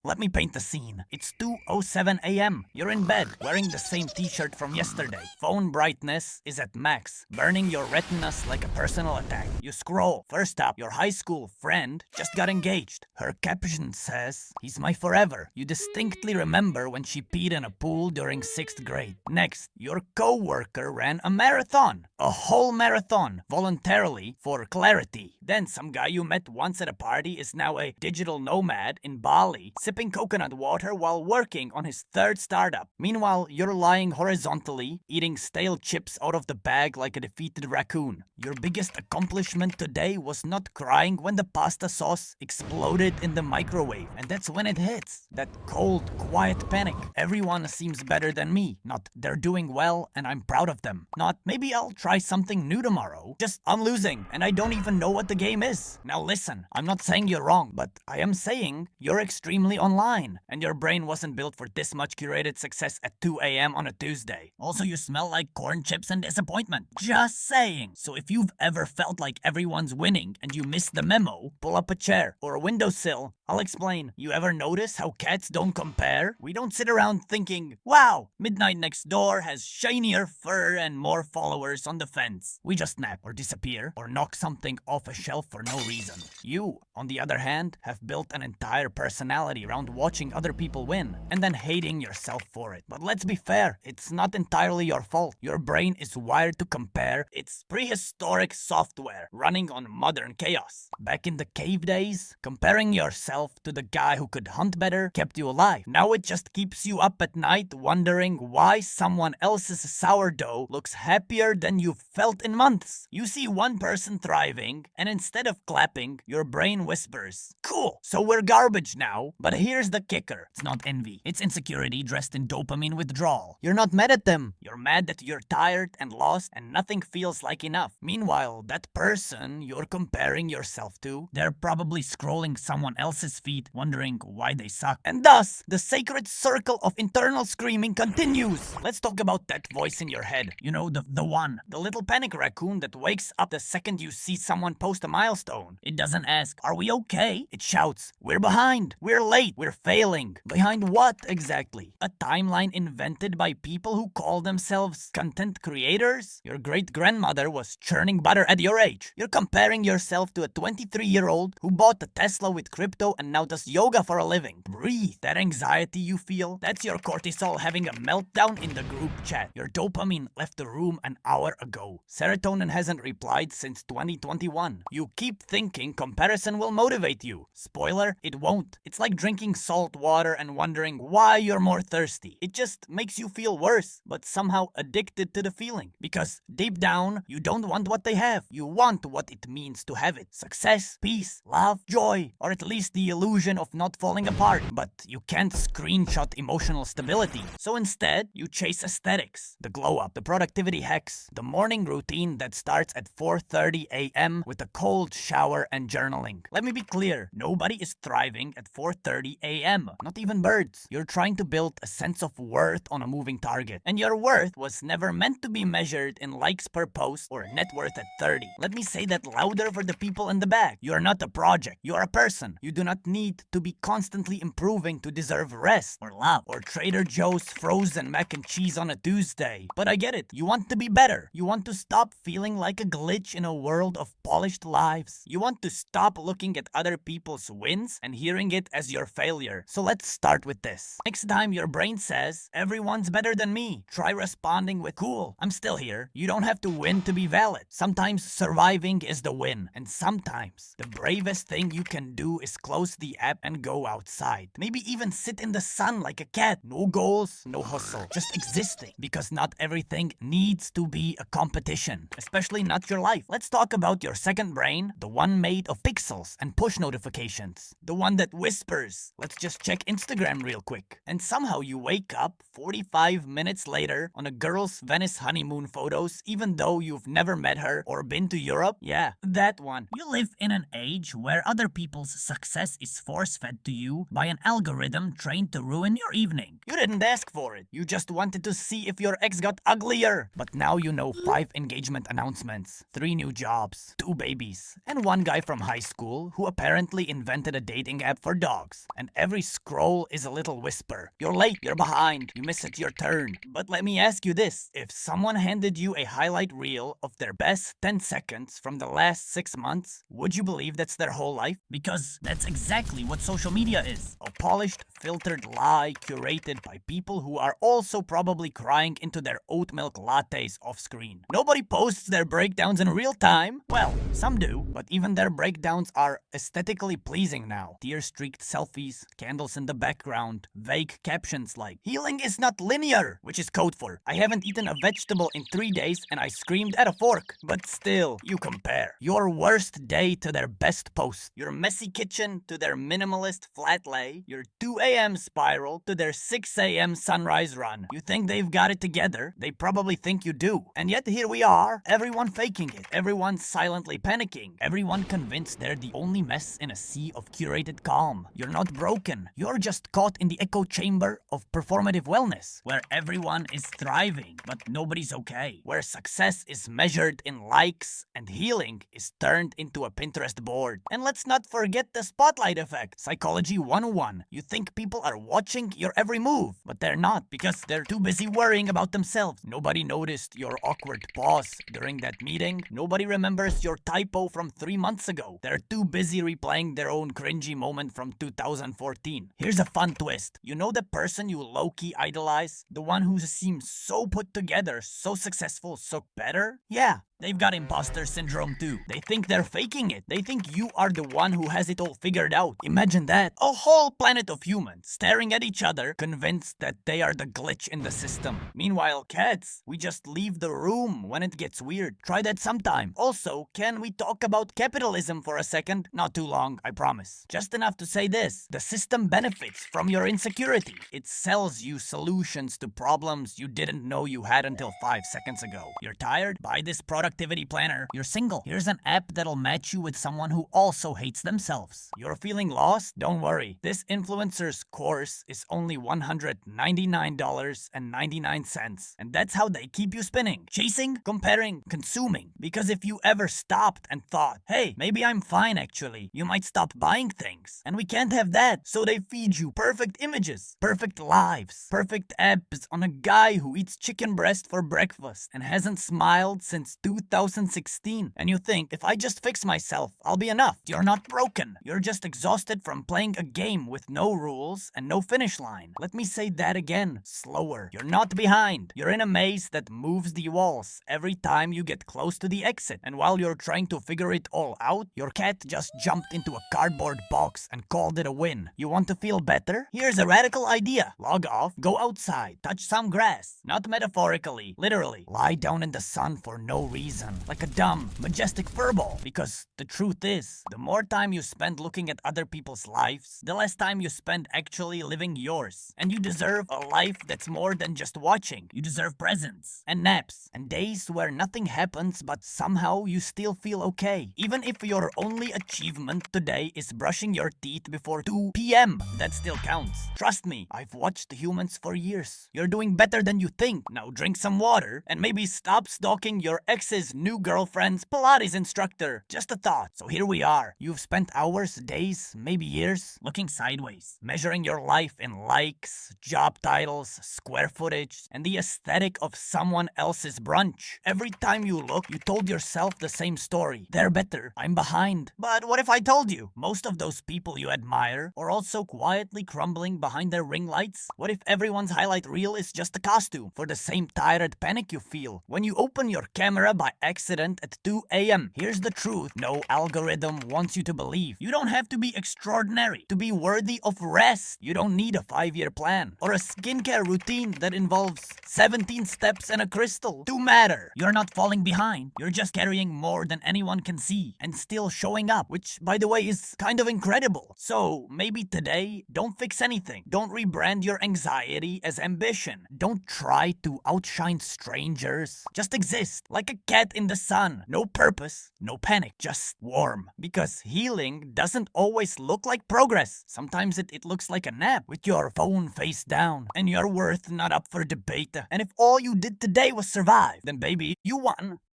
Let me paint the scene. It's 2:07 a.m. You're in bed, wearing the same t-shirt from yesterday. Phone brightness is at max, burning your retinas like a personal attack. You scroll. First up, your high school friend just got engaged. Her caption says, "He's my forever." You distinctly remember when she peed in a pool during 6th grade. Next, your co-worker ran a marathon. A whole marathon, voluntarily, for clarity. Then some guy you met once at a party is now a digital nomad in Bali, sipping coconut water while working on his 3rd startup. Meanwhile, you're lying horizontally, eating stale chips out of the bag like a defeated raccoon. Your biggest accomplishment today was not crying when the pasta sauce exploded in the microwave. And that's when it hits. That cold, quiet panic. Everyone seems better than me. Not, they're doing well and I'm proud of them. Not, maybe I'll try something new tomorrow. Just, I'm losing and I don't even know what the game is. Now listen, I'm not saying you're wrong, but I am saying you're extremely online and your brain wasn't built for this much curated success at 2 a.m. on a Tuesday. Also, you smell like corn chips and disappointment. Just saying. So if you've ever felt like everyone's winning and you missed the memo, pull up a chair or a windowsill. I'll explain. You ever notice how cats don't compare? We don't sit around thinking, wow, Midnight Next Door has shinier fur and more followers on the fence. We just nap or disappear or knock something off a shelf for no reason. You, on the other hand, have built an entire personality around watching other people win and then hating yourself for it. But let's be fair, it's not entirely your fault. Your brain is wired to compare. It's prehistoric software running on modern chaos. Back in the cave days, comparing yourself to the guy who could hunt better kept you alive. Now it just keeps you up at night wondering why someone else's sourdough looks happier than you've felt in months. You see one person thriving, and instead of clapping, your brain whispers, "Cool, so we're garbage now." But here's the kicker. It's not envy. It's insecurity dressed in dopamine withdrawal. You're not mad at them. You're mad that you're tired and lost and nothing feels like enough. Meanwhile, that person you're comparing yourself to, they're probably scrolling someone else's feed wondering why they suck. And thus, the sacred circle of internal screaming continues. Let's talk about that voice in your head. You know, the one. The little panic raccoon that wakes up the second you see someone post a milestone. It doesn't ask, "Are we okay?" It shouts, "We're behind. We're late. We're failing." Behind what exactly? A timeline invented by people who call themselves content creators? Your great-grandmother was churning butter at your age. You're comparing yourself to a 23-year-old who bought a Tesla with crypto and now does yoga for a living. Breathe. That anxiety you feel, that's your cortisol having a meltdown in the group chat. Your dopamine left the room an hour ago. Serotonin hasn't replied since 2021. You keep thinking comparison will motivate you. Spoiler, it won't. It's like drinking salt water and wondering why you're more thirsty. It just makes you feel worse, but somehow addicted to the feeling. Because deep down, you don't want what they have. You want what it means to have it. Success, peace, love, joy, or at least the illusion of not falling apart. But you can't screenshot emotional stability. So instead, you chase aesthetics. The glow up, the productivity hacks, the morning routine that starts at 4:30 a.m. with a cold shower and journaling. Let me be clear, nobody is thriving at 4:30 a.m. Not even birds. You're trying to build a sense of worth on a moving target. And your worth was never meant to be measured in likes per post or net worth at 30. Let me say that louder for the people in the back. You're not a project. You're a person. You do not need to be constantly improving to deserve rest or love or Trader Joe's frozen mac and cheese on a Tuesday. But I get it. You want to be better. You want to stop feeling like a glitch in a world of polished lives. You want to stop looking at other people's wins and hearing it as your failure. So let's start with this. Next time your brain says, "Everyone's better than me," try responding with, "Cool, I'm still here." You don't have to win to be valid. Sometimes surviving is the win. And sometimes the bravest thing you can do is close the app and go outside. Maybe even sit in the sun like a cat. No goals, no hustle. Just existing. Because not everything needs to be a competition. Especially not your life. Let's talk about your second brain. The one made of pixels and push notifications. The one that whispers, "Let's just check Instagram real quick." And somehow you wake up 45 minutes later on a girl's Venice honeymoon photos even though you've never met her or been to Europe. Yeah, that one. You live in an age where other people's success success is force-fed to you by an algorithm trained to ruin your evening. You didn't ask for it. You just wanted to see if your ex got uglier. But now you know 5 engagement announcements, 3 new jobs, 2 babies, and 1 guy from high school who apparently invented a dating app for dogs. And every scroll is a little whisper. You're late, you're behind, you missed your turn. But let me ask you this. If someone handed you a highlight reel of their best 10 seconds from the last 6 months, would you believe that's their whole life? Because that's exactly what social media is. A polished, filtered lie curated by people who are also probably crying into their oat milk lattes off screen. Nobody posts their breakdowns in real time. Well, some do, but even their breakdowns are aesthetically pleasing now. Tear-streaked selfies, candles in the background, vague captions like, "Healing is not linear," which is code for, "I haven't eaten a vegetable in 3 days and I screamed at a fork." But still, you compare. Your worst day to their best post. Your messy kitchen to their minimalist flat lay. Your 2 a.m. spiral to their 6 a.m. sunrise run. You think they've got it together? They probably think you do. And yet here we are, everyone faking it. Everyone silently panicking. Everyone convinced they're the only mess in a sea of curated calm. You're not broken. You're just caught in the echo chamber of performative wellness, where everyone is thriving, but nobody's okay. Where success is measured in likes and healing is turned into a Pinterest board. And let's not forget the spotlight effect. Psychology 101. You think people are watching your every move, but they're not, because they're too busy worrying about themselves. Nobody noticed your awkward pause during that meeting. Nobody remembers your typo from 3 months ago. They're too busy replaying their own cringy moment from 2014. Here's a fun twist. You know the person you low-key idolize? The one who seems so put together, so successful, so better? Yeah. They've got imposter syndrome too. They think they're faking it. They think you are the one who has it all figured out. Imagine that. A whole planet of humans staring at each other, convinced that they are the glitch in the system. Meanwhile, cats, we just leave the room when it gets weird. Try that sometime. Also, can we talk about capitalism for a second? Not too long, I promise. Just enough to say this. The system benefits from your insecurity. It sells you solutions to problems you didn't know you had until 5 seconds ago. You're tired? Buy this productivity planner. You're single? Here's an app that'll match you with someone who also hates themselves. You're feeling lost? Don't worry. This influencer's course is only $199.99. And that's how they keep you spinning. Chasing, comparing, consuming. Because if you ever stopped and thought, hey, maybe I'm fine actually, you might stop buying things. And we can't have that. So they feed you perfect images, perfect lives, perfect apps on a guy who eats chicken breast for breakfast and hasn't smiled since 2016. And you think, if I just fix myself, I'll be enough. You're not broken. You're just exhausted from playing a game with no rules and no finish line. Let me say that again, slower. You're not behind. You're in a maze that moves the walls every time you get close to the exit. And while you're trying to figure it all out, your cat just jumped into a cardboard box and called it a win. You want to feel better? Here's a radical idea. Log off, go outside, touch some grass. Not metaphorically, literally. Lie down in the sun for no reason, like a dumb, majestic furball. Because the truth is, the more time you spend looking at other people's lives, the less time you spend actually living yours. And you deserve a life that's more than just watching. You deserve presence, and naps, and days where nothing happens but somehow you still feel okay. Even if your only achievement today is brushing your teeth before 2 p.m., that still counts. Trust me, I've watched humans for years. You're doing better than you think. Now drink some water, and maybe stop stalking your ex's new girlfriend's Pilates instructor. Just a thought. So here we are. You've spent hours, days, maybe years, looking sideways, measuring your life in likes, job titles, square footage, and the aesthetic of someone else's brunch. Every time you look, you told yourself the same story. They're better. I'm behind. But what if I told you? Most of those people you admire are also quietly crumbling behind their ring lights. What if everyone's highlight reel is just a costume for the same tired panic you feel when you open your camera by accident at 2 a.m.? Here's the truth no algorithm wants you to believe. You don't have to be extraordinary to be worthy of rest. You don't need a 5-year plan or a skincare routine that involves 17 steps and a crystal to matter. You're not falling behind. You're just carrying more than anyone can see and still showing up, which, by the way, is kind of incredible. So maybe today, don't fix anything. Don't rebrand your anxiety as ambition. Don't try to outshine strangers. Just exist like a cat in the sun. No purpose, no panic, just warm. Because healing doesn't always look like progress. Sometimes it looks like a nap with your phone face down and your worth not up for debate. And if all you did today was survive, then baby, you won.